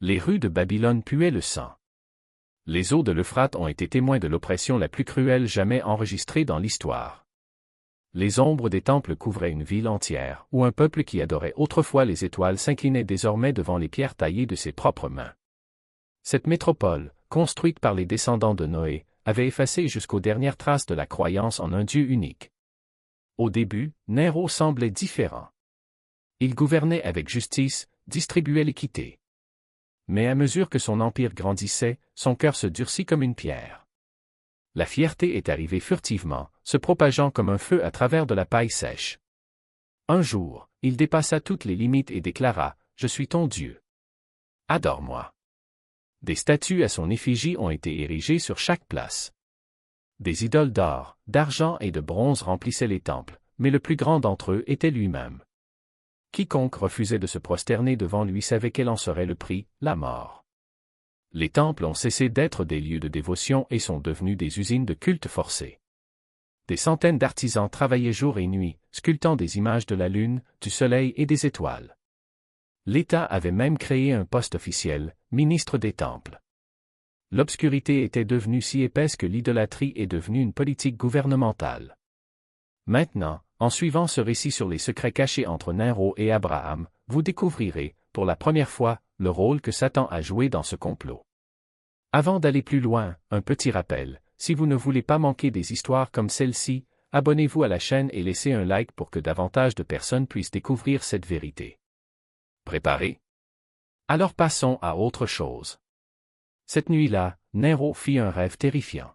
Les rues de Babylone puaient le sang. Les eaux de l'Euphrate ont été témoins de l'oppression la plus cruelle jamais enregistrée dans l'histoire. Les ombres des temples couvraient une ville entière, où un peuple qui adorait autrefois les étoiles s'inclinait désormais devant les pierres taillées de ses propres mains. Cette métropole, construite par les descendants de Noé, avait effacé jusqu'aux dernières traces de la croyance en un Dieu unique. Au début, Néron semblait différent. Il gouvernait avec justice, distribuait l'équité. Mais à mesure que son empire grandissait, son cœur se durcit comme une pierre. La fierté est arrivée furtivement, se propageant comme un feu à travers de la paille sèche. Un jour, il dépassa toutes les limites et déclara « Je suis ton Dieu. Adore-moi ». Des statues à son effigie ont été érigées sur chaque place. Des idoles d'or, d'argent et de bronze remplissaient les temples, mais le plus grand d'entre eux était lui-même. Quiconque refusait de se prosterner devant lui savait quel en serait le prix, la mort. Les temples ont cessé d'être des lieux de dévotion et sont devenus des usines de culte forcé. Des centaines d'artisans travaillaient jour et nuit, sculptant des images de la lune, du soleil et des étoiles. L'État avait même créé un poste officiel, ministre des temples. L'obscurité était devenue si épaisse que l'idolâtrie est devenue une politique gouvernementale. Maintenant, en suivant ce récit sur les secrets cachés entre Néron et Abraham, vous découvrirez, pour la première fois, le rôle que Satan a joué dans ce complot. Avant d'aller plus loin, un petit rappel, si vous ne voulez pas manquer des histoires comme celle-ci, abonnez-vous à la chaîne et laissez un like pour que davantage de personnes puissent découvrir cette vérité. Préparé? Alors passons à autre chose. Cette nuit-là, Néron fit un rêve terrifiant.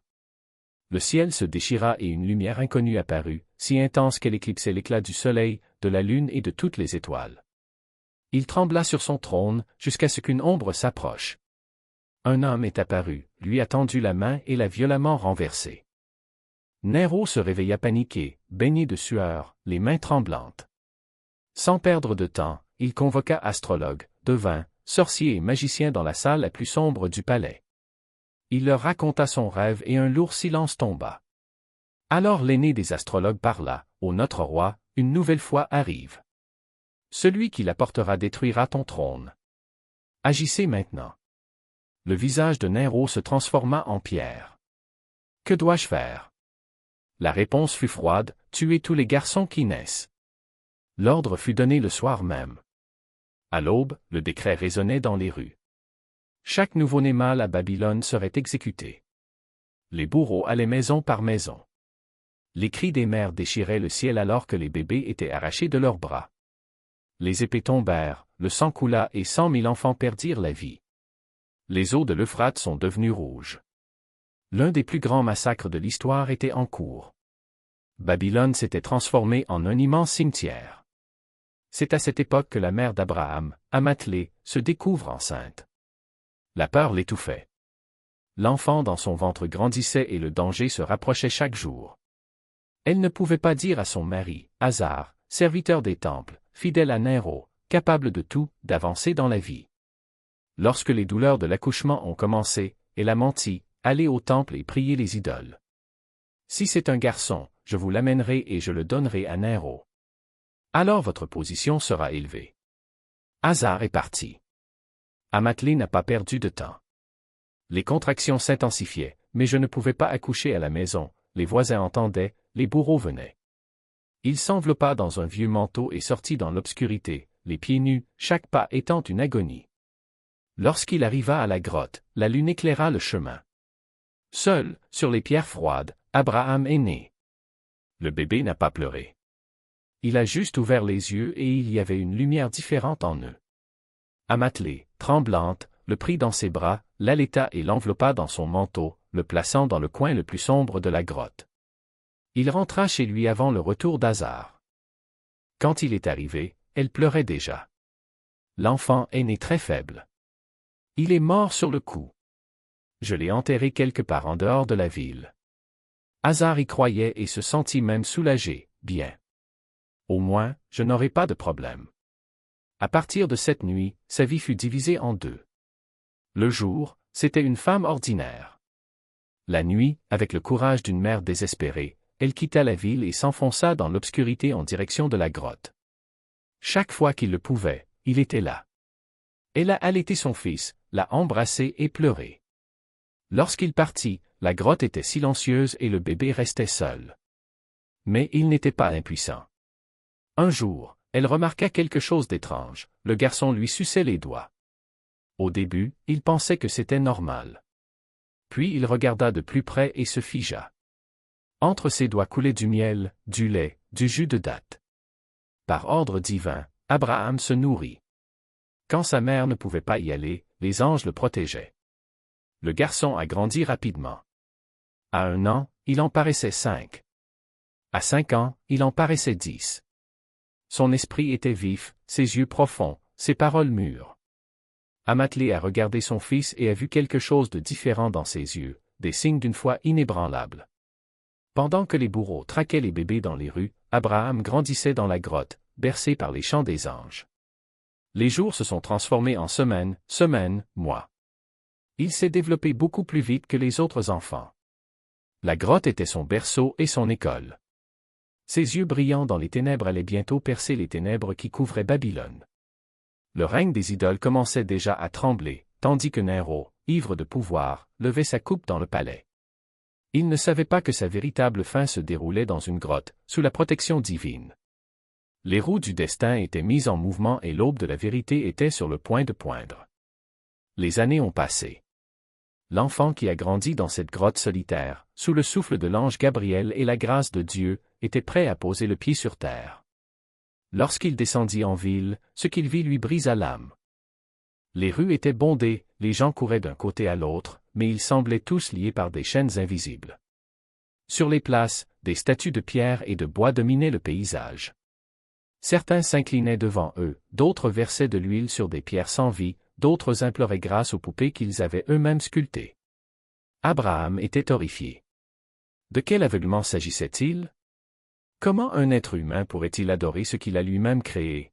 Le ciel se déchira et une lumière inconnue apparut, si intense qu'elle éclipsait l'éclat du soleil, de la lune et de toutes les étoiles. Il trembla sur son trône, jusqu'à ce qu'une ombre s'approche. Un homme est apparu, lui a tendu la main et l'a violemment renversé. Néron se réveilla paniqué, baigné de sueur, les mains tremblantes. Sans perdre de temps, il convoqua astrologues, devins, sorciers et magiciens dans la salle la plus sombre du palais. Il leur raconta son rêve et un lourd silence tomba. Alors l'aîné des astrologues parla, « Ô notre roi, une nouvelle fois arrive. Celui qui l'apportera détruira ton trône. Agissez maintenant. » Le visage de Néron se transforma en pierre. « Que dois-je faire ?» La réponse fut froide, « Tuez tous les garçons qui naissent. » L'ordre fut donné le soir même. À l'aube, le décret résonnait dans les rues. Chaque nouveau-né mâle à Babylone serait exécuté. Les bourreaux allaient maison par maison. Les cris des mères déchiraient le ciel alors que les bébés étaient arrachés de leurs bras. Les épées tombèrent, le sang coula et 100 000 enfants perdirent la vie. Les eaux de l'Euphrate sont devenues rouges. L'un des plus grands massacres de l'histoire était en cours. Babylone s'était transformée en un immense cimetière. C'est à cette époque que la mère d'Abraham, Amathélé, se découvre enceinte. La peur l'étouffait. L'enfant dans son ventre grandissait et le danger se rapprochait chaque jour. Elle ne pouvait pas dire à son mari, Hazar, serviteur des temples, fidèle à Néron, capable de tout, d'avancer dans la vie. Lorsque les douleurs de l'accouchement ont commencé, elle a menti, allez au temple et priez les idoles. Si c'est un garçon, je vous l'amènerai et je le donnerai à Néron. Alors votre position sera élevée. Hazar est parti. Amathélé n'a pas perdu de temps. Les contractions s'intensifiaient, mais je ne pouvais pas accoucher à la maison, les voisins entendaient, les bourreaux venaient. Il s'enveloppa dans un vieux manteau et sortit dans l'obscurité, les pieds nus, chaque pas étant une agonie. Lorsqu'il arriva à la grotte, la lune éclaira le chemin. Seul, sur les pierres froides, Abraham est né. Le bébé n'a pas pleuré. Il a juste ouvert les yeux et il y avait une lumière différente en eux. Amathélé, tremblante, le prit dans ses bras, l'allaita et l'enveloppa dans son manteau, le plaçant dans le coin le plus sombre de la grotte. Il rentra chez lui avant le retour d'Hazar. Quand il est arrivé, elle pleurait déjà. L'enfant est né très faible. Il est mort sur le coup. Je l'ai enterré quelque part en dehors de la ville. Hazar y croyait et se sentit même soulagé, bien. Au moins, je n'aurai pas de problème. À partir de cette nuit, sa vie fut divisée en deux. Le jour, c'était une femme ordinaire. La nuit, avec le courage d'une mère désespérée, elle quitta la ville et s'enfonça dans l'obscurité en direction de la grotte. Chaque fois qu'il le pouvait, il était là. Elle a allaité son fils, l'a embrassé et pleuré. Lorsqu'il partit, la grotte était silencieuse et le bébé restait seul. Mais il n'était pas impuissant. Un jour, elle remarqua quelque chose d'étrange, le garçon lui suçait les doigts. Au début, il pensait que c'était normal. Puis il regarda de plus près et se figea. Entre ses doigts coulait du miel, du lait, du jus de date. Par ordre divin, Abraham se nourrit. Quand sa mère ne pouvait pas y aller, les anges le protégeaient. Le garçon a grandi rapidement. À 1 an, il en paraissait 5. À 5 ans, il en paraissait 10. Son esprit était vif, ses yeux profonds, ses paroles mûres. Amathlé a regardé son fils et a vu quelque chose de différent dans ses yeux, des signes d'une foi inébranlable. Pendant que les bourreaux traquaient les bébés dans les rues, Abraham grandissait dans la grotte, bercé par les chants des anges. Les jours se sont transformés en semaines, mois. Il s'est développé beaucoup plus vite que les autres enfants. La grotte était son berceau et son école. Ses yeux brillants dans les ténèbres allaient bientôt percer les ténèbres qui couvraient Babylone. Le règne des idoles commençait déjà à trembler, tandis que Nero, ivre de pouvoir, levait sa coupe dans le palais. Il ne savait pas que sa véritable fin se déroulait dans une grotte, sous la protection divine. Les roues du destin étaient mises en mouvement et l'aube de la vérité était sur le point de poindre. Les années ont passé. L'enfant qui a grandi dans cette grotte solitaire, sous le souffle de l'ange Gabriel et la grâce de Dieu, était prêt à poser le pied sur terre. Lorsqu'il descendit en ville, ce qu'il vit lui brisa l'âme. Les rues étaient bondées, les gens couraient d'un côté à l'autre, mais ils semblaient tous liés par des chaînes invisibles. Sur les places, des statues de pierre et de bois dominaient le paysage. Certains s'inclinaient devant eux, d'autres versaient de l'huile sur des pierres sans vie, d'autres imploraient grâce aux poupées qu'ils avaient eux-mêmes sculptées. Abraham était horrifié. De quel aveuglement s'agissait-il? Comment un être humain pourrait-il adorer ce qu'il a lui-même créé?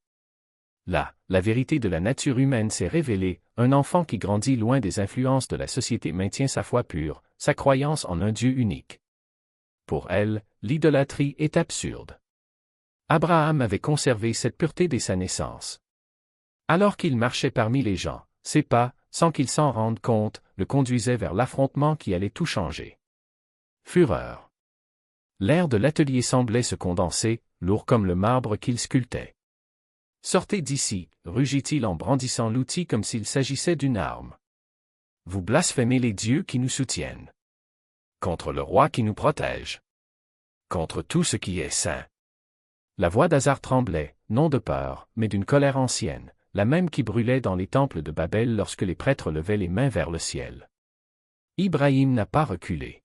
Là, la vérité de la nature humaine s'est révélée, un enfant qui grandit loin des influences de la société maintient sa foi pure, sa croyance en un Dieu unique. Pour elle, l'idolâtrie est absurde. Abraham avait conservé cette pureté dès sa naissance. Alors qu'il marchait parmi les gens, ses pas, sans qu'il s'en rende compte, le conduisaient vers l'affrontement qui allait tout changer. Fureur. L'air de l'atelier semblait se condenser, lourd comme le marbre qu'il sculptait. « Sortez d'ici », rugit-il en brandissant l'outil comme s'il s'agissait d'une arme. « Vous blasphémez les dieux qui nous soutiennent. Contre le roi qui nous protège. Contre tout ce qui est saint. » La voix d'Hazar tremblait, non de peur, mais d'une colère ancienne, la même qui brûlait dans les temples de Babel lorsque les prêtres levaient les mains vers le ciel. Ibrahim n'a pas reculé.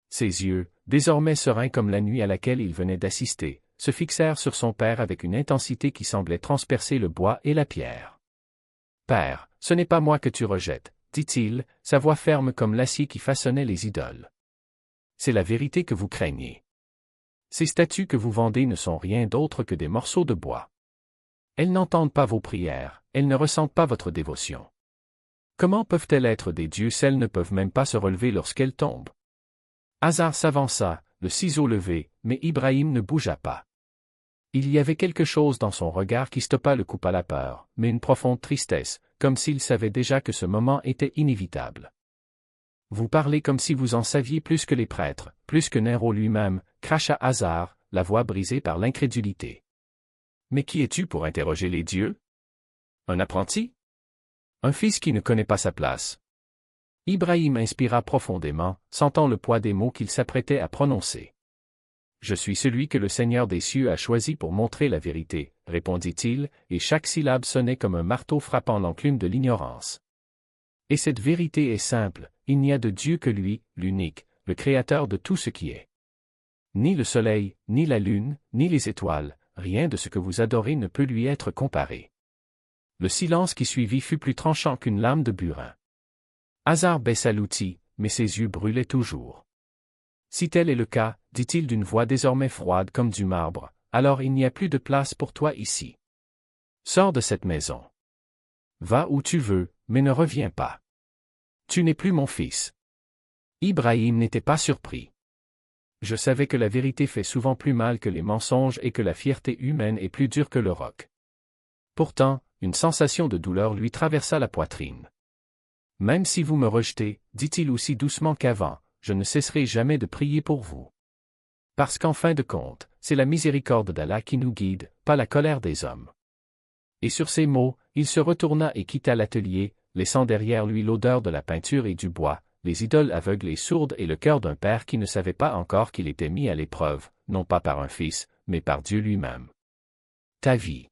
Ses yeux, désormais sereins comme la nuit à laquelle il venait d'assister, se fixèrent sur son père avec une intensité qui semblait transpercer le bois et la pierre. « Père, ce n'est pas moi que tu rejettes, » dit-il, sa voix ferme comme l'acier qui façonnait les idoles. « C'est la vérité que vous craignez. Ces statues que vous vendez ne sont rien d'autre que des morceaux de bois. Elles n'entendent pas vos prières, elles ne ressentent pas votre dévotion. Comment peuvent-elles être des dieux? Celles ne peuvent même pas se relever lorsqu'elles tombent. » Hazar s'avança, le ciseau levé, mais Ibrahim ne bougea pas. Il y avait quelque chose dans son regard qui stoppa le coup à la peur, mais une profonde tristesse, comme s'il savait déjà que ce moment était inévitable. « Vous parlez comme si vous en saviez plus que les prêtres, plus que Nero lui-même, » cracha Hazar, la voix brisée par l'incrédulité. « Mais qui es-tu pour interroger les dieux? Un apprenti? Un fils qui ne connaît pas sa place? » Ibrahim inspira profondément, sentant le poids des mots qu'il s'apprêtait à prononcer. « Je suis celui que le Seigneur des cieux a choisi pour montrer la vérité, » répondit-il, et chaque syllabe sonnait comme un marteau frappant l'enclume de l'ignorance. « Et cette vérité est simple, il n'y a de Dieu que lui, l'unique, le créateur de tout ce qui est. Ni le soleil, ni la lune, ni les étoiles, rien de ce que vous adorez ne peut lui être comparé. » Le silence qui suivit fut plus tranchant qu'une lame de burin. Hazar baissa l'outil, mais ses yeux brûlaient toujours. « Si tel est le cas, » dit-il d'une voix désormais froide comme du marbre, « alors il n'y a plus de place pour toi ici. Sors de cette maison. Va où tu veux, mais ne reviens pas. Tu n'es plus mon fils. » Ibrahim n'était pas surpris. Je savais que la vérité fait souvent plus mal que les mensonges et que la fierté humaine est plus dure que le roc. Pourtant, une sensation de douleur lui traversa la poitrine. Même si vous me rejetez, dit-il aussi doucement qu'avant, je ne cesserai jamais de prier pour vous. Parce qu'en fin de compte, c'est la miséricorde d'Allah qui nous guide, pas la colère des hommes. Et sur ces mots, il se retourna et quitta l'atelier, laissant derrière lui l'odeur de la peinture et du bois, les idoles aveugles et sourdes et le cœur d'un père qui ne savait pas encore qu'il était mis à l'épreuve, non pas par un fils, mais par Dieu lui-même. Ta vie.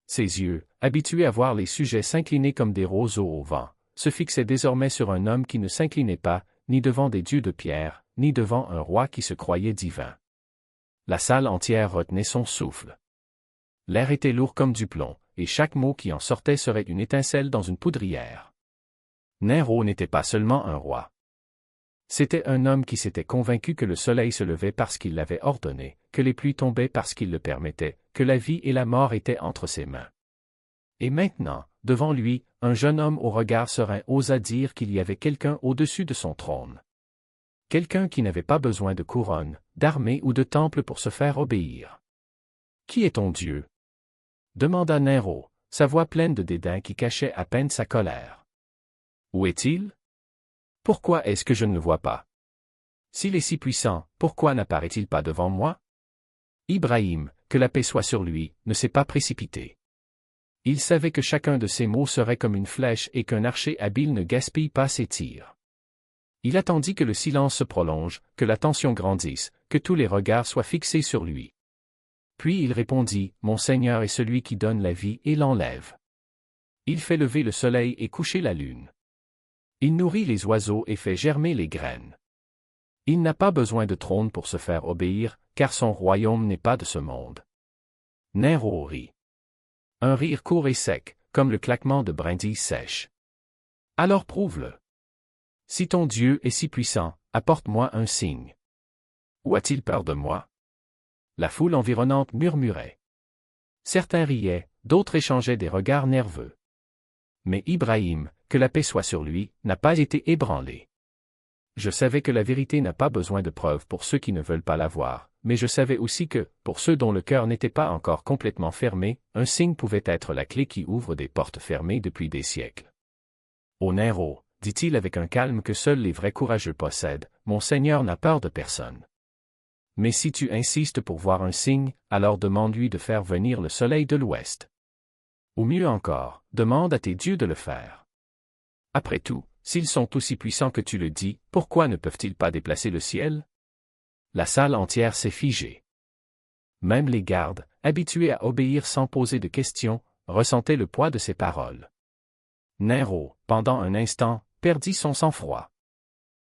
Ses yeux, habitués à voir les sujets s'incliner comme des roseaux au vent, se fixaient désormais sur un homme qui ne s'inclinait pas, ni devant des dieux de pierre, ni devant un roi qui se croyait divin. La salle entière retenait son souffle. L'air était lourd comme du plomb, et chaque mot qui en sortait serait une étincelle dans une poudrière. Nero n'était pas seulement un roi. C'était un homme qui s'était convaincu que le soleil se levait parce qu'il l'avait ordonné, que les pluies tombaient parce qu'il le permettait, que la vie et la mort étaient entre ses mains. Et maintenant, devant lui, un jeune homme au regard serein osa dire qu'il y avait quelqu'un au-dessus de son trône. Quelqu'un qui n'avait pas besoin de couronne, d'armée ou de temple pour se faire obéir. Qui est ton Dieu? Demanda Nero, sa voix pleine de dédain qui cachait à peine sa colère. Où est-il? Pourquoi est-ce que je ne le vois pas? S'il est si puissant, pourquoi n'apparaît-il pas devant moi? Ibrahim, que la paix soit sur lui, ne s'est pas précipité. Il savait que chacun de ses mots serait comme une flèche et qu'un archer habile ne gaspille pas ses tirs. Il attendit que le silence se prolonge, que la tension grandisse, que tous les regards soient fixés sur lui. Puis il répondit, « Mon Seigneur est celui qui donne la vie et l'enlève. Il fait lever le soleil et coucher la lune. Il nourrit les oiseaux et fait germer les graines. Il n'a pas besoin de trône pour se faire obéir, car son royaume n'est pas de ce monde. » Nero rit. Un rire court et sec, comme le claquement de brindilles sèches. « Alors prouve-le. Si ton Dieu est si puissant, apporte-moi un signe. Ou a-t-il peur de moi? » La foule environnante murmurait. Certains riaient, d'autres échangeaient des regards nerveux. Mais Ibrahim, que la paix soit sur lui, n'a pas été ébranlé. Je savais que la vérité n'a pas besoin de preuves pour ceux qui ne veulent pas la voir, mais je savais aussi que, pour ceux dont le cœur n'était pas encore complètement fermé, un signe pouvait être la clé qui ouvre des portes fermées depuis des siècles. Ô Nero, dit-il avec un calme que seuls les vrais courageux possèdent, mon Seigneur n'a peur de personne. Mais si tu insistes pour voir un signe, alors demande-lui de faire venir le soleil de l'ouest. Ou mieux encore, demande à tes dieux de le faire. Après tout, s'ils sont aussi puissants que tu le dis, pourquoi ne peuvent-ils pas déplacer le ciel? La salle entière s'est figée. Même les gardes, habitués à obéir sans poser de questions, ressentaient le poids de ses paroles. Nero, pendant un instant, perdit son sang-froid.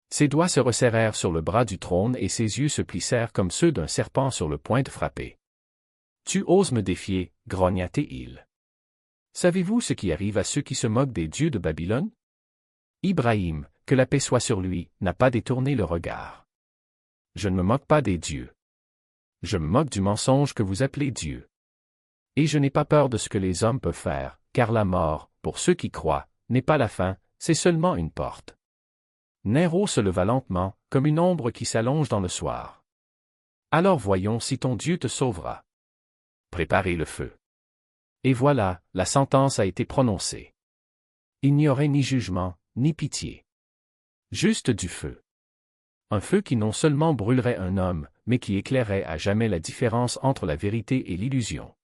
Ses doigts se resserrèrent sur le bras du trône et ses yeux se plissèrent comme ceux d'un serpent sur le point de frapper. « Tu oses me défier, grogna-t-il. Savez-vous ce qui arrive à ceux qui se moquent des dieux de Babylone? Ibrahim, que la paix soit sur lui, n'a pas détourné le regard. Je ne me moque pas des dieux. Je me moque du mensonge que vous appelez Dieu. Et je n'ai pas peur de ce que les hommes peuvent faire, car la mort, pour ceux qui croient, n'est pas la fin, c'est seulement une porte. » Nero se leva lentement, comme une ombre qui s'allonge dans le soir. « Alors voyons si ton Dieu te sauvera. Préparez le feu. » Et voilà, la sentence a été prononcée. Il n'y aurait ni jugement, ni pitié. Juste du feu. Un feu qui non seulement brûlerait un homme, mais qui éclairerait à jamais la différence entre la vérité et l'illusion.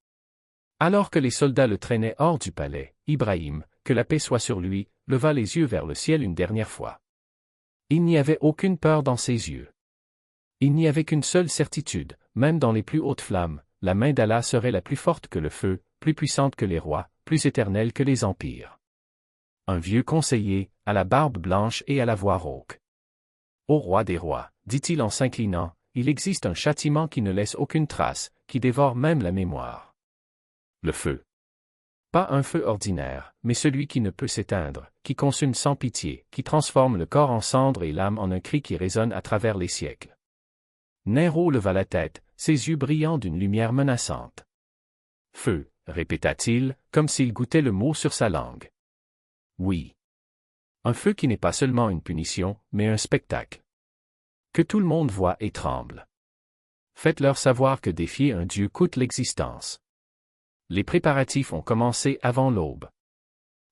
Alors que les soldats le traînaient hors du palais, Ibrahim, que la paix soit sur lui, leva les yeux vers le ciel une dernière fois. Il n'y avait aucune peur dans ses yeux. Il n'y avait qu'une seule certitude, même dans les plus hautes flammes, la main d'Allah serait la plus forte que le feu, plus puissante que les rois, plus éternelle que les empires. Un vieux conseiller, à la barbe blanche et à la voix rauque. Ô roi des rois, dit-il en s'inclinant, il existe un châtiment qui ne laisse aucune trace, qui dévore même la mémoire. Le feu. Pas un feu ordinaire, mais celui qui ne peut s'éteindre, qui consume sans pitié, qui transforme le corps en cendre et l'âme en un cri qui résonne à travers les siècles. Nero leva la tête, ses yeux brillants d'une lumière menaçante. Feu, répéta-t-il, comme s'il goûtait le mot sur sa langue. Oui. Un feu qui n'est pas seulement une punition, mais un spectacle. Que tout le monde voit et tremble. Faites-leur savoir que défier un Dieu coûte l'existence. Les préparatifs ont commencé avant l'aube.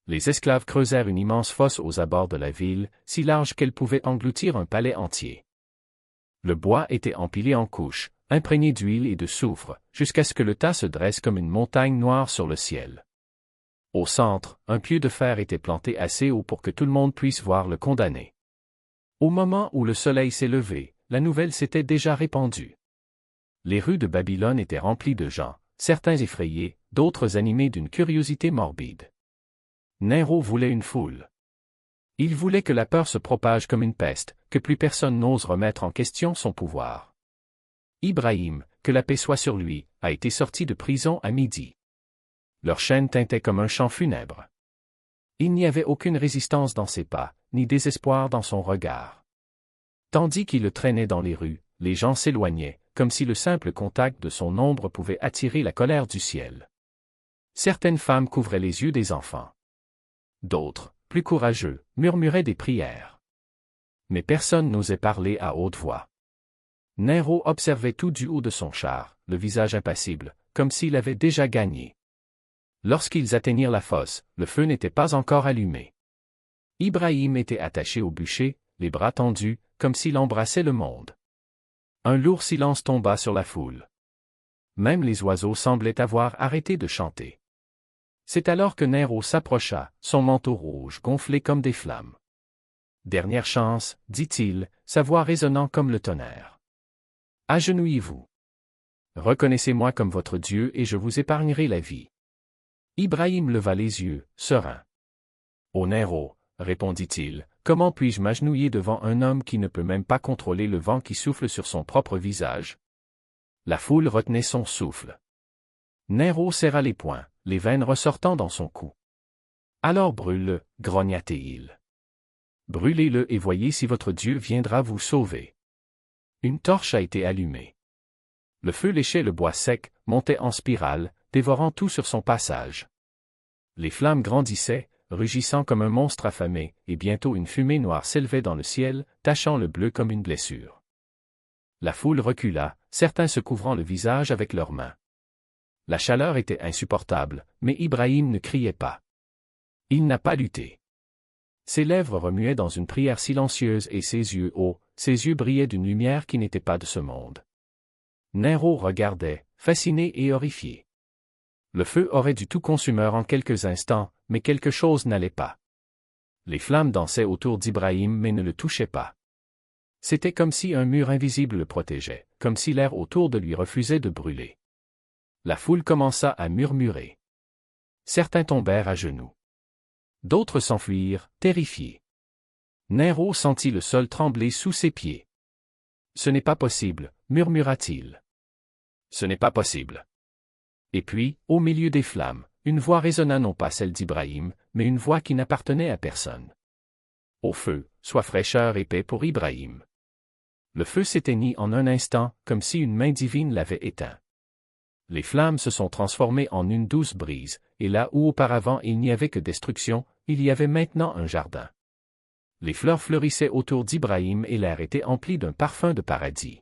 Les esclaves creusèrent une immense fosse aux abords de la ville, si large qu'elle pouvait engloutir un palais entier. Le bois était empilé en couches, imprégné d'huile et de soufre, jusqu'à ce que le tas se dresse comme une montagne noire sur le ciel. Au centre, un pieu de fer était planté assez haut pour que tout le monde puisse voir le condamné. Au moment où le soleil s'est levé, la nouvelle s'était déjà répandue. Les rues de Babylone étaient remplies de gens, certains effrayés, d'autres animés d'une curiosité morbide. Nero voulait une foule. Il voulait que la peur se propage comme une peste, que plus personne n'ose remettre en question son pouvoir. Ibrahim, que la paix soit sur lui, a été sorti de prison à midi. Leur chaîne tintait comme un chant funèbre. Il n'y avait aucune résistance dans ses pas, ni désespoir dans son regard. Tandis qu'il le traînait dans les rues, les gens s'éloignaient, comme si le simple contact de son ombre pouvait attirer la colère du ciel. Certaines femmes couvraient les yeux des enfants. D'autres, plus courageux, murmuraient des prières. Mais personne n'osait parler à haute voix. Nero observait tout du haut de son char, le visage impassible, comme s'il avait déjà gagné. Lorsqu'ils atteignirent la fosse, le feu n'était pas encore allumé. Ibrahim était attaché au bûcher, les bras tendus, comme s'il embrassait le monde. Un lourd silence tomba sur la foule. Même les oiseaux semblaient avoir arrêté de chanter. C'est alors que Nero s'approcha, son manteau rouge gonflé comme des flammes. « Dernière chance, dit-il, sa voix résonnant comme le tonnerre. Agenouillez-vous. Reconnaissez-moi comme votre Dieu et je vous épargnerai la vie. » Ibrahim leva les yeux, serein. « Ô Nero, répondit-il, comment puis-je m'agenouiller devant un homme qui ne peut même pas contrôler le vent qui souffle sur son propre visage? » La foule retenait son souffle. Nero serra les poings, les veines ressortant dans son cou. « Alors brûle-le, grogna-t-il. Brûlez-le et voyez si votre Dieu viendra vous sauver. » Une torche a été allumée. Le feu léchait le bois sec, montait en spirale, dévorant tout sur son passage. Les flammes grandissaient, rugissant comme un monstre affamé, et bientôt une fumée noire s'élevait dans le ciel, tachant le bleu comme une blessure. La foule recula, certains se couvrant le visage avec leurs mains. La chaleur était insupportable, mais Ibrahim ne criait pas. Il n'a pas lutté. Ses lèvres remuaient dans une prière silencieuse et ses yeux hauts, ses yeux brillaient d'une lumière qui n'était pas de ce monde. Nero regardait, fasciné et horrifié. Le feu aurait dû tout consumeur en quelques instants, mais quelque chose n'allait pas. Les flammes dansaient autour d'Ibrahim mais ne le touchaient pas. C'était comme si un mur invisible le protégeait, comme si l'air autour de lui refusait de brûler. La foule commença à murmurer. Certains tombèrent à genoux. D'autres s'enfuirent, terrifiés. Nero sentit le sol trembler sous ses pieds. « Ce n'est pas possible, murmura-t-il. Ce n'est pas possible. » Et puis, au milieu des flammes, une voix résonna non pas celle d'Ibrahim, mais une voix qui n'appartenait à personne. « Au feu, sois fraîcheur et paix pour Ibrahim. » Le feu s'éteignit en un instant, comme si une main divine l'avait éteint. Les flammes se sont transformées en une douce brise, et là où auparavant il n'y avait que destruction, il y avait maintenant un jardin. Les fleurs fleurissaient autour d'Ibrahim et l'air était empli d'un parfum de paradis.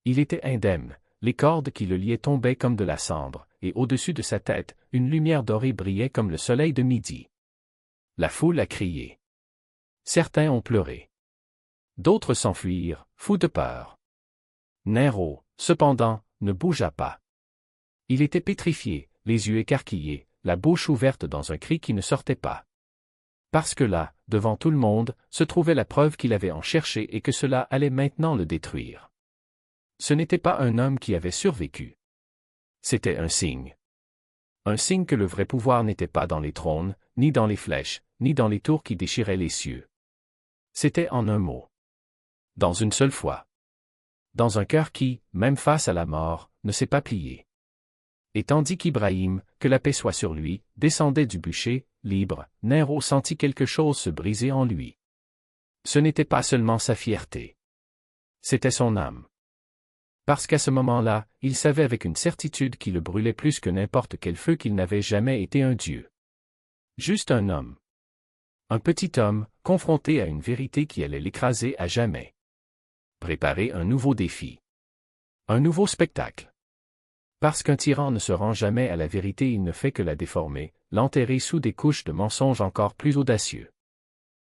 Il était indemne, les cordes qui le liaient tombaient comme de la cendre, et au-dessus de sa tête, une lumière dorée brillait comme le soleil de midi. La foule a crié. Certains ont pleuré. D'autres s'enfuirent, fous de peur. Nero, cependant, ne bougea pas. Il était pétrifié, les yeux écarquillés, la bouche ouverte dans un cri qui ne sortait pas. Parce que là, devant tout le monde, se trouvait la preuve qu'il avait en cherché et que cela allait maintenant le détruire. Ce n'était pas un homme qui avait survécu. C'était un signe. Un signe que le vrai pouvoir n'était pas dans les trônes, ni dans les flèches, ni dans les tours qui déchiraient les cieux. C'était en un mot. Dans une seule fois. Dans un cœur qui, même face à la mort, ne s'est pas plié. Et tandis qu'Ibrahim, que la paix soit sur lui, descendait du bûcher, libre, Nero sentit quelque chose se briser en lui. Ce n'était pas seulement sa fierté. C'était son âme. Parce qu'à ce moment-là, il savait avec une certitude qui le brûlait plus que n'importe quel feu qu'il n'avait jamais été un dieu. Juste un homme. Un petit homme, confronté à une vérité qui allait l'écraser à jamais. Préparer un nouveau défi. Un nouveau spectacle. Parce qu'un tyran ne se rend jamais à la vérité, il ne fait que la déformer, l'enterrer sous des couches de mensonges encore plus audacieux.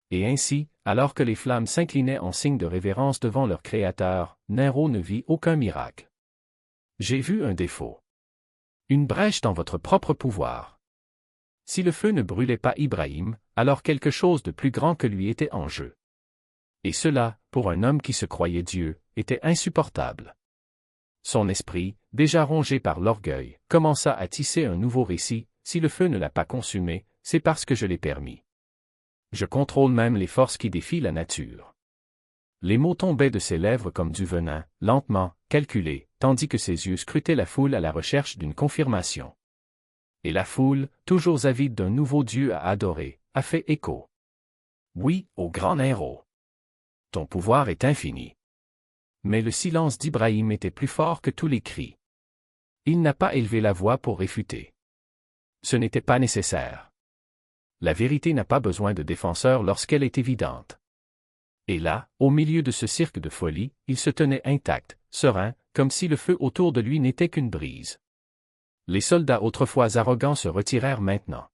Et ainsi, alors que les flammes s'inclinaient en signe de révérence devant leur Créateur, Nero ne vit aucun miracle. J'ai vu un défaut. Une brèche dans votre propre pouvoir. Si le feu ne brûlait pas Ibrahim, alors quelque chose de plus grand que lui était en jeu. Et cela, pour un homme qui se croyait Dieu, était insupportable. Son esprit, déjà rongé par l'orgueil, commença à tisser un nouveau récit. Si le feu ne l'a pas consumé, c'est parce que je l'ai permis. Je contrôle même les forces qui défient la nature. Les mots tombaient de ses lèvres comme du venin, lentement, calculés, tandis que ses yeux scrutaient la foule à la recherche d'une confirmation. Et la foule, toujours avide d'un nouveau Dieu à adorer, a fait écho. Oui, ô grand Nero. Ton pouvoir est infini. Mais le silence d'Ibrahim était plus fort que tous les cris. Il n'a pas élevé la voix pour réfuter. Ce n'était pas nécessaire. La vérité n'a pas besoin de défenseur lorsqu'elle est évidente. Et là, au milieu de ce cirque de folie, il se tenait intact, serein, comme si le feu autour de lui n'était qu'une brise. Les soldats autrefois arrogants se retirèrent maintenant.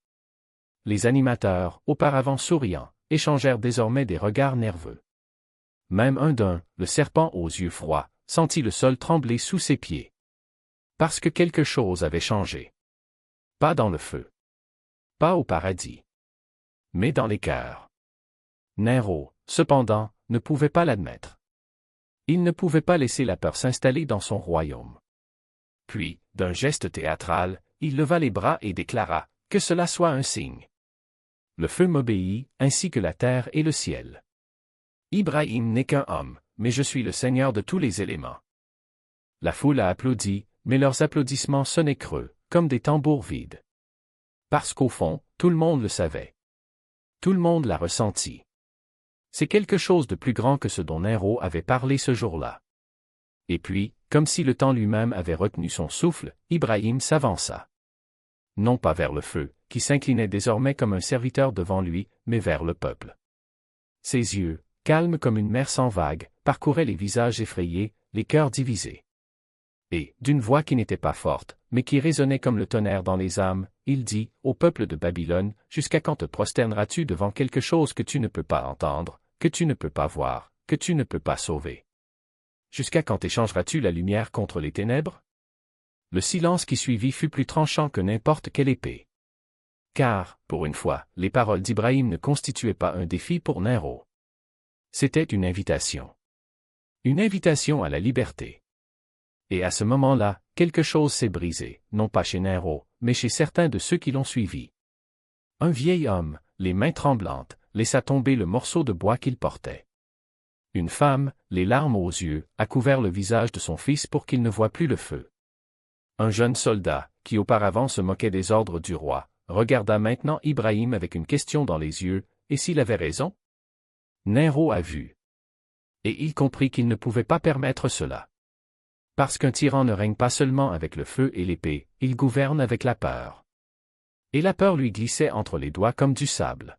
Les animateurs, auparavant souriants, échangèrent désormais des regards nerveux. Même un d'eux, le serpent aux yeux froids, sentit le sol trembler sous ses pieds. Parce que quelque chose avait changé. Pas dans le feu. Pas au paradis. Mais dans les cœurs. Nero, cependant, ne pouvait pas l'admettre. Il ne pouvait pas laisser la peur s'installer dans son royaume. Puis, d'un geste théâtral, il leva les bras et déclara « Que cela soit un signe ». Le feu m'obéit, ainsi que la terre et le ciel. Ibrahim n'est qu'un homme, mais je suis le Seigneur de tous les éléments. La foule a applaudi, mais leurs applaudissements sonnaient creux, comme des tambours vides. Parce qu'au fond, tout le monde le savait. Tout le monde l'a ressenti. C'est quelque chose de plus grand que ce dont Nero avait parlé ce jour-là. Et puis, comme si le temps lui-même avait retenu son souffle, Ibrahim s'avança. Non pas vers le feu, qui s'inclinait désormais comme un serviteur devant lui, mais vers le peuple. Ses yeux, calmes comme une mer sans vagues, parcouraient les visages effrayés, les cœurs divisés. Et, d'une voix qui n'était pas forte, mais qui résonnait comme le tonnerre dans les âmes, il dit, au peuple de Babylone, jusqu'à quand te prosterneras-tu devant quelque chose que tu ne peux pas entendre, que tu ne peux pas voir, que tu ne peux pas sauver? Jusqu'à quand échangeras-tu la lumière contre les ténèbres? Le silence qui suivit fut plus tranchant que n'importe quelle épée. Car, pour une fois, les paroles d'Ibrahim ne constituaient pas un défi pour Nero. C'était une invitation. Une invitation à la liberté. Et à ce moment-là, quelque chose s'est brisé, non pas chez Nero, mais chez certains de ceux qui l'ont suivi. Un vieil homme, les mains tremblantes, laissa tomber le morceau de bois qu'il portait. Une femme, les larmes aux yeux, a couvert le visage de son fils pour qu'il ne voie plus le feu. Un jeune soldat, qui auparavant se moquait des ordres du roi, regarda maintenant Ibrahim avec une question dans les yeux, et s'il avait raison? Nero a vu. Et il comprit qu'il ne pouvait pas permettre cela. Parce qu'un tyran ne règne pas seulement avec le feu et l'épée, il gouverne avec la peur. Et la peur lui glissait entre les doigts comme du sable.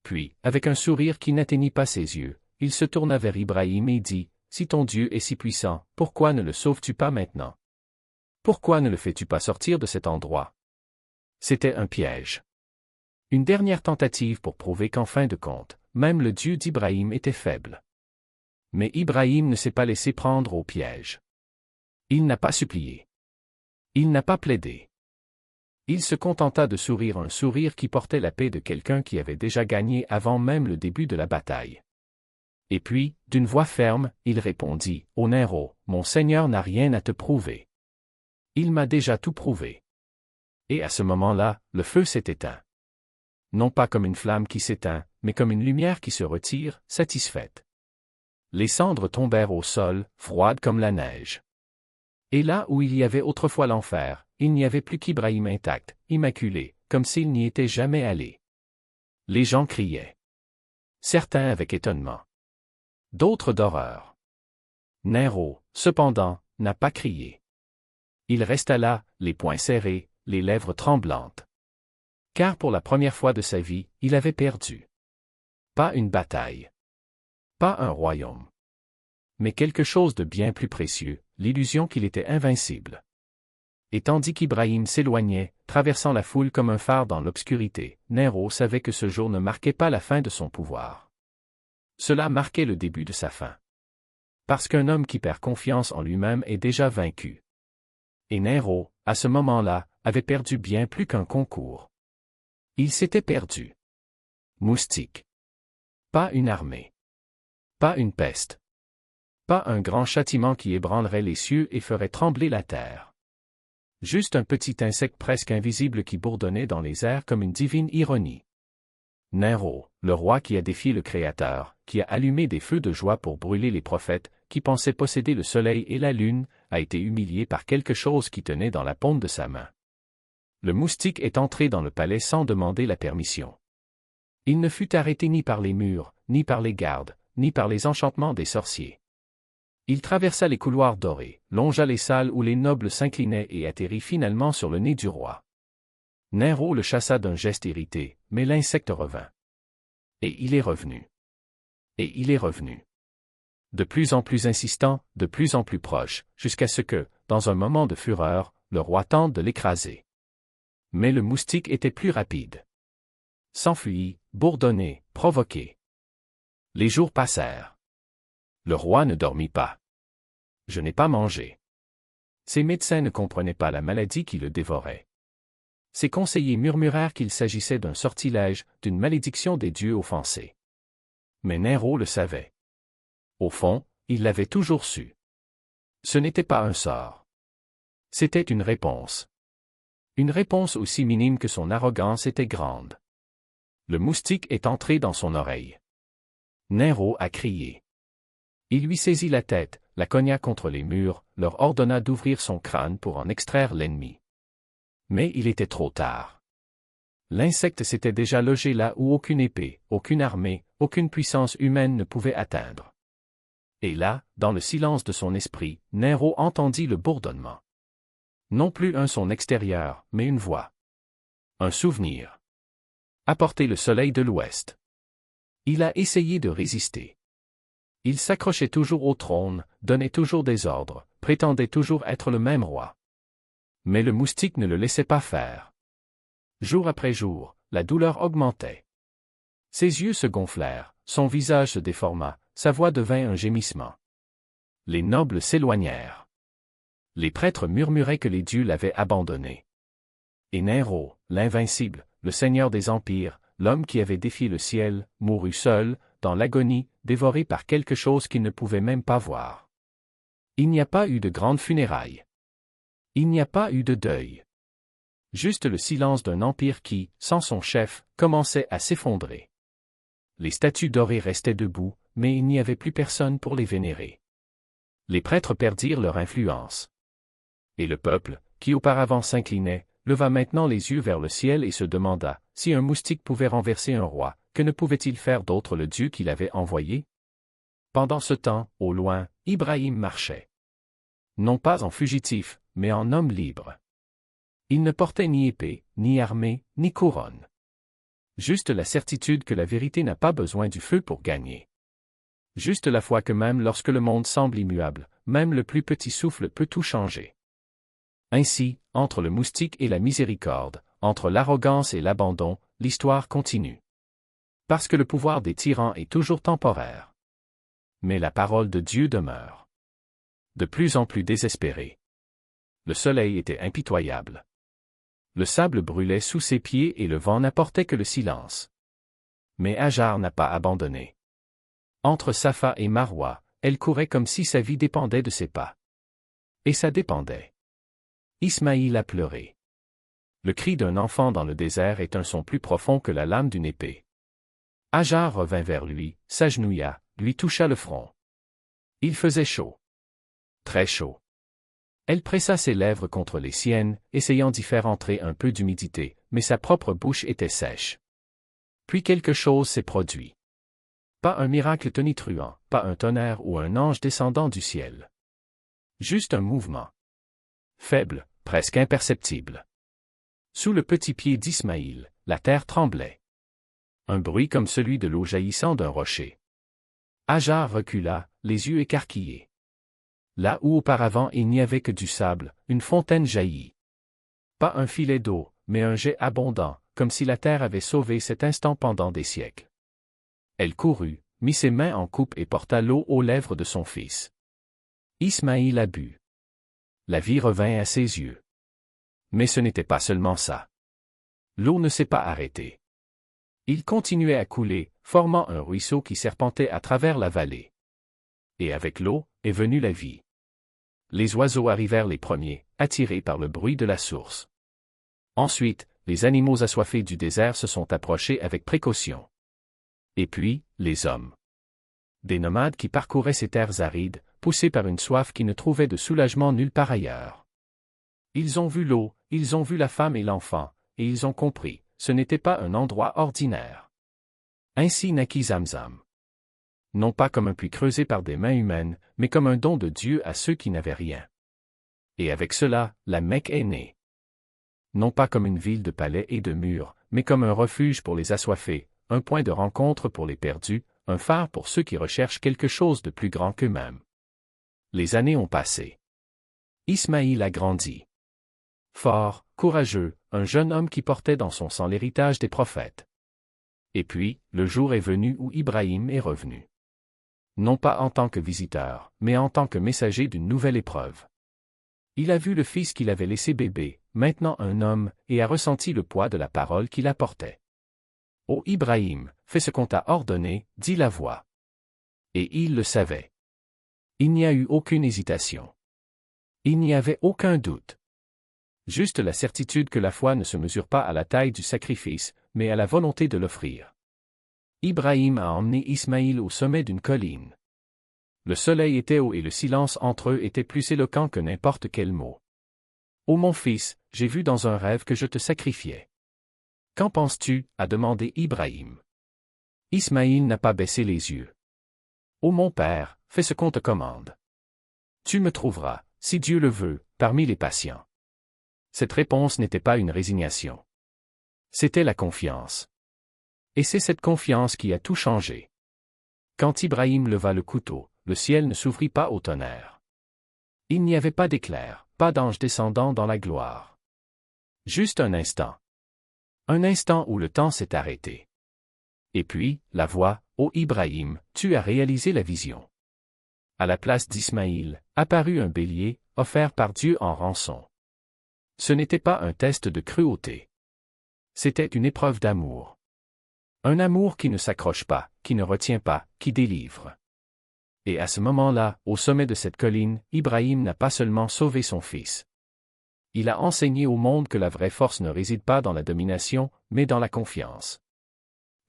Puis, avec un sourire qui n'atteignit pas ses yeux, il se tourna vers Ibrahim et dit, « Si ton Dieu est si puissant, pourquoi ne le sauves-tu pas maintenant? Pourquoi ne le fais-tu pas sortir de cet endroit? » C'était un piège. Une dernière tentative pour prouver qu'en fin de compte, même le Dieu d'Ibrahim était faible. Mais Ibrahim ne s'est pas laissé prendre au piège. Il n'a pas supplié. Il n'a pas plaidé. Il se contenta de sourire un sourire qui portait la paix de quelqu'un qui avait déjà gagné avant même le début de la bataille. Et puis, d'une voix ferme, il répondit, « Ô Nero, mon Seigneur n'a rien à te prouver. Il m'a déjà tout prouvé. » Et à ce moment-là, le feu s'est éteint. Non pas comme une flamme qui s'éteint, mais comme une lumière qui se retire, satisfaite. Les cendres tombèrent au sol, froides comme la neige. Et là où il y avait autrefois l'enfer, il n'y avait plus qu'Ibrahim intact, immaculé, comme s'il n'y était jamais allé. Les gens criaient. Certains avec étonnement. D'autres d'horreur. Nero, cependant, n'a pas crié. Il resta là, les poings serrés, les lèvres tremblantes. Car pour la première fois de sa vie, il avait perdu. Pas une bataille. Pas un royaume. Mais quelque chose de bien plus précieux, l'illusion qu'il était invincible. Et tandis qu'Ibrahim s'éloignait, traversant la foule comme un phare dans l'obscurité, Nero savait que ce jour ne marquait pas la fin de son pouvoir. Cela marquait le début de sa fin. Parce qu'un homme qui perd confiance en lui-même est déjà vaincu. Et Nero, à ce moment-là, avait perdu bien plus qu'un concours. Il s'était perdu. Moustique. Pas une armée. Pas une peste. Pas un grand châtiment qui ébranlerait les cieux et ferait trembler la terre. Juste un petit insecte presque invisible qui bourdonnait dans les airs comme une divine ironie. Nero, le roi qui a défié le Créateur, qui a allumé des feux de joie pour brûler les prophètes, qui pensait posséder le soleil et la lune, a été humilié par quelque chose qui tenait dans la paume de sa main. Le moustique est entré dans le palais sans demander la permission. Il ne fut arrêté ni par les murs, ni par les gardes, ni par les enchantements des sorciers. Il traversa les couloirs dorés, longea les salles où les nobles s'inclinaient et atterrit finalement sur le nez du roi. Nero le chassa d'un geste irrité, mais l'insecte revint. Et il est revenu. Et il est revenu. De plus en plus insistant, de plus en plus proche, jusqu'à ce que, dans un moment de fureur, le roi tente de l'écraser. Mais le moustique était plus rapide. S'enfuit, bourdonné, provoqué. Les jours passèrent. Le roi ne dormit pas. Je n'ai pas mangé. Ses médecins ne comprenaient pas la maladie qui le dévorait. Ses conseillers murmurèrent qu'il s'agissait d'un sortilège, d'une malédiction des dieux offensés. Mais Nero le savait. Au fond, il l'avait toujours su. Ce n'était pas un sort. C'était une réponse. Une réponse aussi minime que son arrogance était grande. Le moustique est entré dans son oreille. Nero a crié. Il lui saisit la tête, la cogna contre les murs, leur ordonna d'ouvrir son crâne pour en extraire l'ennemi. Mais il était trop tard. L'insecte s'était déjà logé là où aucune épée, aucune armée, aucune puissance humaine ne pouvait atteindre. Et là, dans le silence de son esprit, Nero entendit le bourdonnement. Non plus un son extérieur, mais une voix. Un souvenir. Apporter le soleil de l'ouest. Il a essayé de résister. Il s'accrochait toujours au trône, donnait toujours des ordres, prétendait toujours être le même roi. Mais le moustique ne le laissait pas faire. Jour après jour, la douleur augmentait. Ses yeux se gonflèrent, son visage se déforma, sa voix devint un gémissement. Les nobles s'éloignèrent. Les prêtres murmuraient que les dieux l'avaient abandonné. Et Nero, l'invincible, le seigneur des empires, l'homme qui avait défié le ciel, mourut seul, dans l'agonie, dévoré par quelque chose qu'il ne pouvait même pas voir. Il n'y a pas eu de grandes funérailles. Il n'y a pas eu de deuil. Juste le silence d'un empire qui, sans son chef, commençait à s'effondrer. Les statues dorées restaient debout, mais il n'y avait plus personne pour les vénérer. Les prêtres perdirent leur influence. Et le peuple, qui auparavant s'inclinait, leva maintenant les yeux vers le ciel et se demanda, si un moustique pouvait renverser un roi, que ne pouvait-il faire d'autre le Dieu qui l'avait envoyé? Pendant ce temps, au loin, Ibrahim marchait. Non pas en fugitif, mais en homme libre. Il ne portait ni épée, ni armée, ni couronne. Juste la certitude que la vérité n'a pas besoin du feu pour gagner. Juste la foi que même lorsque le monde semble immuable, même le plus petit souffle peut tout changer. Ainsi, entre le moustique et la miséricorde, entre l'arrogance et l'abandon, l'histoire continue. Parce que le pouvoir des tyrans est toujours temporaire. Mais la parole de Dieu demeure. De plus en plus désespéré. Le soleil était impitoyable. Le sable brûlait sous ses pieds et le vent n'apportait que le silence. Mais Hajar n'a pas abandonné. Entre Safa et Marwa, elle courait comme si sa vie dépendait de ses pas. Et ça dépendait. Ismaïl a pleuré. Le cri d'un enfant dans le désert est un son plus profond que la lame d'une épée. Hajar revint vers lui, s'agenouilla, lui toucha le front. Il faisait chaud. Très chaud. Elle pressa ses lèvres contre les siennes, essayant d'y faire entrer un peu d'humidité, mais sa propre bouche était sèche. Puis quelque chose s'est produit. Pas un miracle tonitruant, pas un tonnerre ou un ange descendant du ciel. Juste un mouvement. Faible, presque imperceptible. Sous le petit pied d'Ismaïl, la terre tremblait. Un bruit comme celui de l'eau jaillissant d'un rocher. Hajar recula, les yeux écarquillés. Là où auparavant il n'y avait que du sable, une fontaine jaillit. Pas un filet d'eau, mais un jet abondant, comme si la terre avait sauvé cet instant pendant des siècles. Elle courut, mit ses mains en coupe et porta l'eau aux lèvres de son fils. Ismaïl a bu. La vie revint à ses yeux. Mais ce n'était pas seulement ça. L'eau ne s'est pas arrêtée. Il continuait à couler, formant un ruisseau qui serpentait à travers la vallée. Et avec l'eau est venue la vie. Les oiseaux arrivèrent les premiers, attirés par le bruit de la source. Ensuite, les animaux assoiffés du désert se sont approchés avec précaution. Et puis, les hommes. Des nomades qui parcouraient ces terres arides, poussés par une soif qui ne trouvait de soulagement nulle part ailleurs. Ils ont vu l'eau, ils ont vu la femme et l'enfant, et ils ont compris, ce n'était pas un endroit ordinaire. Ainsi naquit Zamzam. Non pas comme un puits creusé par des mains humaines, mais comme un don de Dieu à ceux qui n'avaient rien. Et avec cela, la Mecque est née. Non pas comme une ville de palais et de murs, mais comme un refuge pour les assoiffés, un point de rencontre pour les perdus, un phare pour ceux qui recherchent quelque chose de plus grand qu'eux-mêmes. Les années ont passé. Ismaïl a grandi. Fort, courageux, un jeune homme qui portait dans son sang l'héritage des prophètes. Et puis, le jour est venu où Ibrahim est revenu. Non pas en tant que visiteur, mais en tant que messager d'une nouvelle épreuve. Il a vu le fils qu'il avait laissé bébé, maintenant un homme, et a ressenti le poids de la parole qu'il apportait. « Ô Ibrahim, fais ce qu'on t'a ordonné, dit la voix. » Et il le savait. Il n'y a eu aucune hésitation. Il n'y avait aucun doute. Juste la certitude que la foi ne se mesure pas à la taille du sacrifice, mais à la volonté de l'offrir. Ibrahim a emmené Ismaïl au sommet d'une colline. Le soleil était haut et le silence entre eux était plus éloquent que n'importe quel mot. « Ô mon fils, j'ai vu dans un rêve que je te sacrifiais. »« Qu'en penses-tu » a demandé Ibrahim. Ismaïl n'a pas baissé les yeux. « Ô mon père, fais ce qu'on te commande. Tu me trouveras, si Dieu le veut, parmi les patients. » Cette réponse n'était pas une résignation. C'était la confiance. Et c'est cette confiance qui a tout changé. Quand Ibrahim leva le couteau, le ciel ne s'ouvrit pas au tonnerre. Il n'y avait pas d'éclair, pas d'ange descendant dans la gloire. Juste un instant. Un instant où le temps s'est arrêté. Et puis, la voix, « Ô Ibrahim, tu as réalisé la vision. » À la place d'Ismaïl, apparut un bélier, offert par Dieu en rançon. Ce n'était pas un test de cruauté. C'était une épreuve d'amour. Un amour qui ne s'accroche pas, qui ne retient pas, qui délivre. Et à ce moment-là, au sommet de cette colline, Ibrahim n'a pas seulement sauvé son fils. Il a enseigné au monde que la vraie force ne réside pas dans la domination, mais dans la confiance.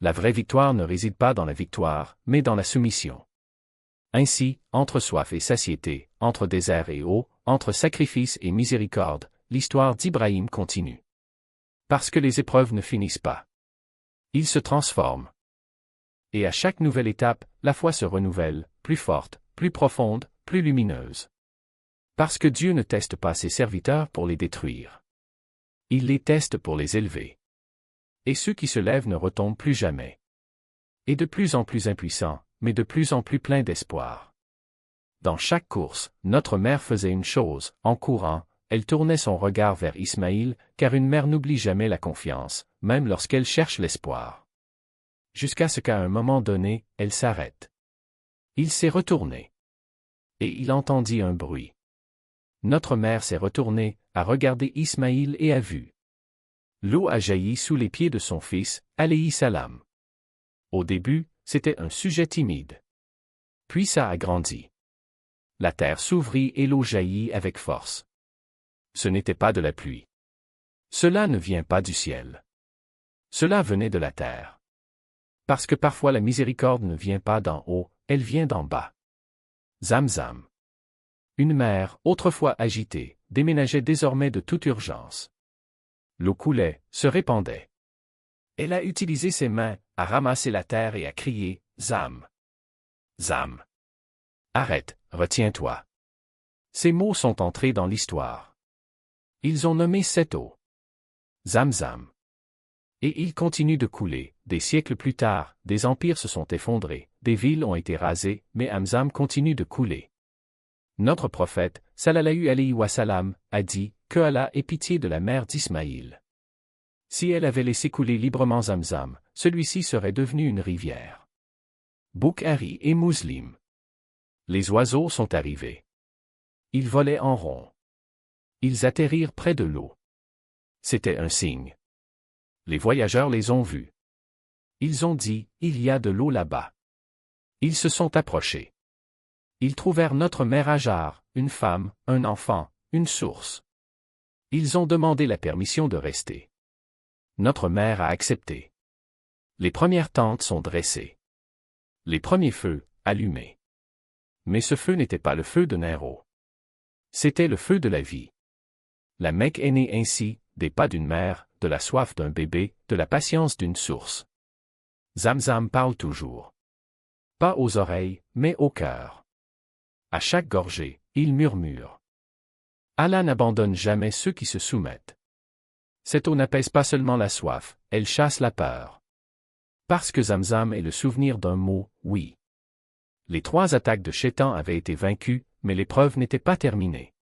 La vraie victoire ne réside pas dans la victoire, mais dans la soumission. Ainsi, entre soif et satiété, entre désert et eau, entre sacrifice et miséricorde, l'histoire d'Ibrahim continue. Parce que les épreuves ne finissent pas. Ils se transforment. Et à chaque nouvelle étape, la foi se renouvelle, plus forte, plus profonde, plus lumineuse. Parce que Dieu ne teste pas ses serviteurs pour les détruire. Il les teste pour les élever. Et ceux qui se lèvent ne retombent plus jamais. Et de plus en plus impuissants, mais de plus en plus pleins d'espoir. Dans chaque course, notre mère faisait une chose, en courant, elle tournait son regard vers Ismaïl, car une mère n'oublie jamais la confiance, même lorsqu'elle cherche l'espoir. Jusqu'à ce qu'à un moment donné, elle s'arrête. Il s'est retourné. Et il entendit un bruit. Notre mère s'est retournée, a regardé Ismaïl et a vu. L'eau a jailli sous les pieds de son fils, alayhi salam. Au début, c'était un sujet timide. Puis ça a grandi. La terre s'ouvrit et l'eau jaillit avec force. Ce n'était pas de la pluie. Cela ne vient pas du ciel. Cela venait de la terre. Parce que parfois la miséricorde ne vient pas d'en haut, elle vient d'en bas. Zamzam. Une mer, autrefois agitée, déménageait désormais de toute urgence. L'eau coulait, se répandait. Elle a utilisé ses mains, a ramassé la terre et a crié « Zam! Zam! » Arrête, retiens-toi. Ces mots sont entrés dans l'histoire. Ils ont nommé cette eau Zamzam. Et il continue de couler. Des siècles plus tard, des empires se sont effondrés, des villes ont été rasées, mais Zamzam continue de couler. Notre prophète, sallallahu alayhi wa sallam, a dit, que Allah ait pitié de la mère d'Ismaïl. Si elle avait laissé couler librement Zamzam, celui-ci serait devenu une rivière. Bukhari et Muslim. Les oiseaux sont arrivés. Ils volaient en rond. Ils atterrirent près de l'eau. C'était un signe. Les voyageurs les ont vus. Ils ont dit, il y a de l'eau là-bas. Ils se sont approchés. Ils trouvèrent notre mère Hajar, une femme, un enfant, une source. Ils ont demandé la permission de rester. Notre mère a accepté. Les premières tentes sont dressées. Les premiers feux, allumés. Mais ce feu n'était pas le feu de Nero. C'était le feu de la vie. La Mecque est née ainsi, des pas d'une mère, de la soif d'un bébé, de la patience d'une source. Zamzam parle toujours. Pas aux oreilles, mais au cœur. À chaque gorgée, il murmure. Allah n'abandonne jamais ceux qui se soumettent. Cette eau n'apaise pas seulement la soif, elle chasse la peur. Parce que Zamzam est le souvenir d'un mot, oui. Les 3 attaques de Shaitan avaient été vaincues, mais l'épreuve n'était pas terminée.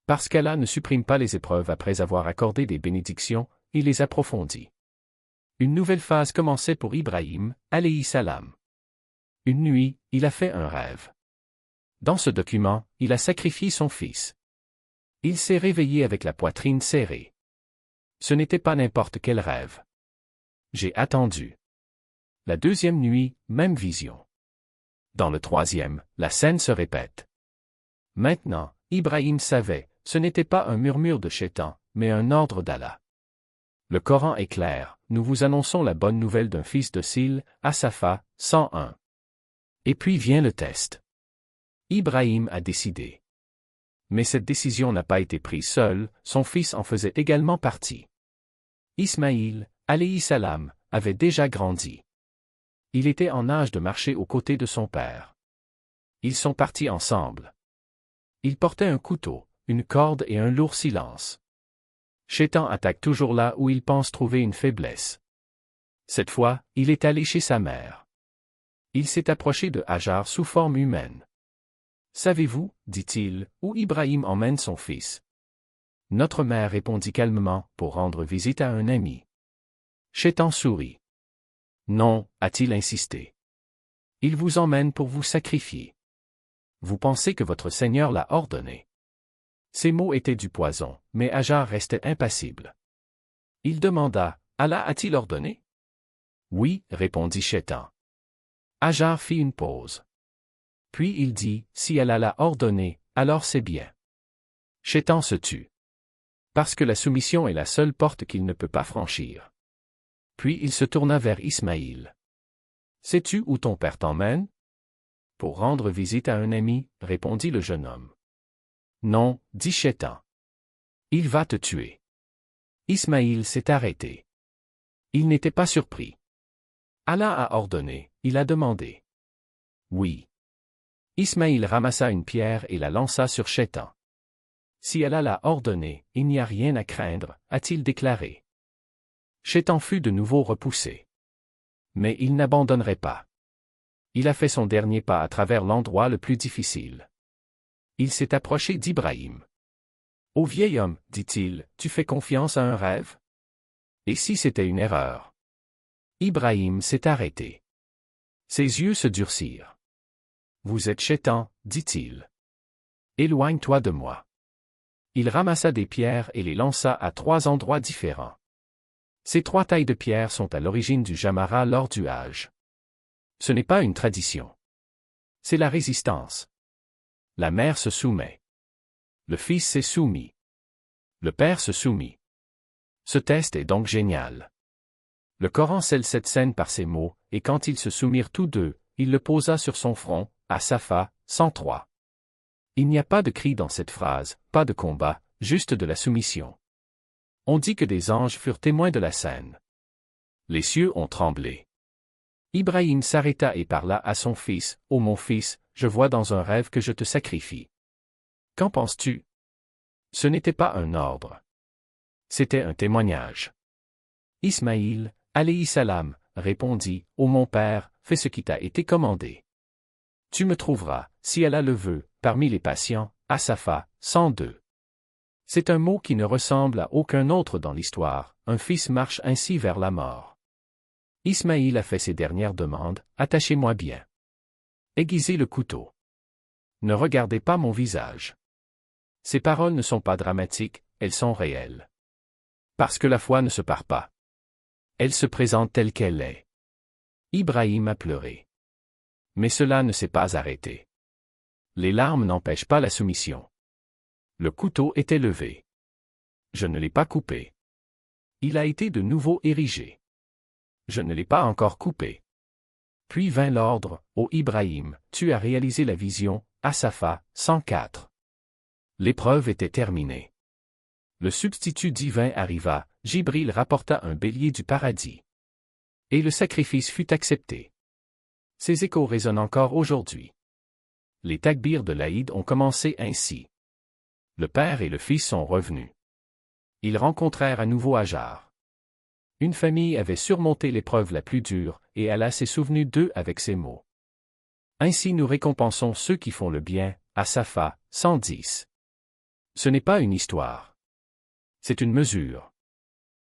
Parce qu'Allah ne supprime pas les épreuves après avoir accordé des bénédictions, il les approfondit. Une nouvelle phase commençait pour Ibrahim, alayhi salam. Une nuit, il a fait un rêve. Dans ce document, il a sacrifié son fils. Il s'est réveillé avec la poitrine serrée. Ce n'était pas n'importe quel rêve. J'ai attendu. La 2e nuit, même vision. Dans le 3e, la scène se répète. Maintenant, Ibrahim savait, ce n'était pas un murmure de Shaitan, mais un ordre d'Allah. Le Coran est clair, nous vous annonçons la bonne nouvelle d'un fils docile, As-Saffat, 101. Et puis vient le test. Ibrahim a décidé. Mais cette décision n'a pas été prise seule, son fils en faisait également partie. Ismaïl, alayhi salam, avait déjà grandi. Il était en âge de marcher aux côtés de son père. Ils sont partis ensemble. Il portait un couteau, une corde et un lourd silence. Shaitan attaque toujours là où il pense trouver une faiblesse. Cette fois, il est allé chez sa mère. Il s'est approché de Hajar sous forme humaine. Savez-vous, dit-il, où Ibrahim emmène son fils? Notre mère répondit calmement, pour rendre visite à un ami. Shaitan sourit. Non, a-t-il insisté. Il vous emmène pour vous sacrifier. Vous pensez que votre Seigneur l'a ordonné. Ces mots étaient du poison, mais Hajar restait impassible. Il demanda, Allah a-t-il ordonné? Oui, répondit Shaitan. Hajar fit une pause. Puis il dit, si Allah l'a ordonné, alors c'est bien. Shaitan se tut. Parce que la soumission est la seule porte qu'il ne peut pas franchir. Puis il se tourna vers Ismaïl. Sais-tu où ton père t'emmène? Pour rendre visite à un ami, répondit le jeune homme. Non, dit Shaitan. Il va te tuer. Ismaïl s'est arrêté. Il n'était pas surpris. Allah a ordonné, il a demandé. Oui. Ismaïl ramassa une pierre et la lança sur Shaitan. Si Allah l'a ordonné, il n'y a rien à craindre, a-t-il déclaré. Shaitan fut de nouveau repoussé. Mais il n'abandonnerait pas. Il a fait son dernier pas à travers l'endroit le plus difficile. Il s'est approché d'Ibrahim. Ô vieil homme, dit-il, tu fais confiance à un rêve? Et si c'était une erreur? Ibrahim s'est arrêté. Ses yeux se durcirent. Vous êtes Shaitan, dit-il. Éloigne-toi de moi. Il ramassa des pierres et les lança à 3 endroits différents. Ces 3 tailles de pierre sont à l'origine du Jamara lors du Hajj. Ce n'est pas une tradition. C'est la résistance. La mère se soumet. Le fils s'est soumis. Le père se soumit. Ce test est donc génial. Le Coran scelle cette scène par ces mots, et quand ils se soumirent tous deux, il le posa sur son front, à Safa, 103. Il n'y a pas de cri dans cette phrase, pas de combat, juste de la soumission. On dit que des anges furent témoins de la scène. Les cieux ont tremblé. Ibrahim s'arrêta et parla à son fils, « Ô mon fils, je vois dans un rêve que je te sacrifie. Qu'en penses-tu » Ce n'était pas un ordre. C'était un témoignage. Ismaïl, alayhi salam, répondit, « Ô mon père, fais ce qui t'a été commandé. Tu me trouveras, si Allah le veut, parmi les patients, à Safa, 102. C'est un mot qui ne ressemble à aucun autre dans l'histoire, un fils marche ainsi vers la mort. Ismaïl a fait ses dernières demandes, attachez-moi bien. Aiguisez le couteau. Ne regardez pas mon visage. Ces paroles ne sont pas dramatiques, elles sont réelles. Parce que la foi ne se perd pas. Elle se présente telle qu'elle est. Ibrahim a pleuré. Mais cela ne s'est pas arrêté. Les larmes n'empêchent pas la soumission. Le couteau était levé. Je ne l'ai pas coupé. Il a été de nouveau érigé. Je ne l'ai pas encore coupé. Puis vint l'ordre, ô Ibrahim, tu as réalisé la vision, Asapha, 104. L'épreuve était terminée. Le substitut divin arriva, Jibril rapporta un bélier du paradis. Et le sacrifice fut accepté. Ces échos résonnent encore aujourd'hui. Les takbirs de l'Aïd ont commencé ainsi. Le père et le fils sont revenus. Ils rencontrèrent à nouveau Hajar. Une famille avait surmonté l'épreuve la plus dure, et Allah s'est souvenu d'eux avec ces mots. Ainsi nous récompensons ceux qui font le bien, Asapha, 110. Ce n'est pas une histoire. C'est une mesure.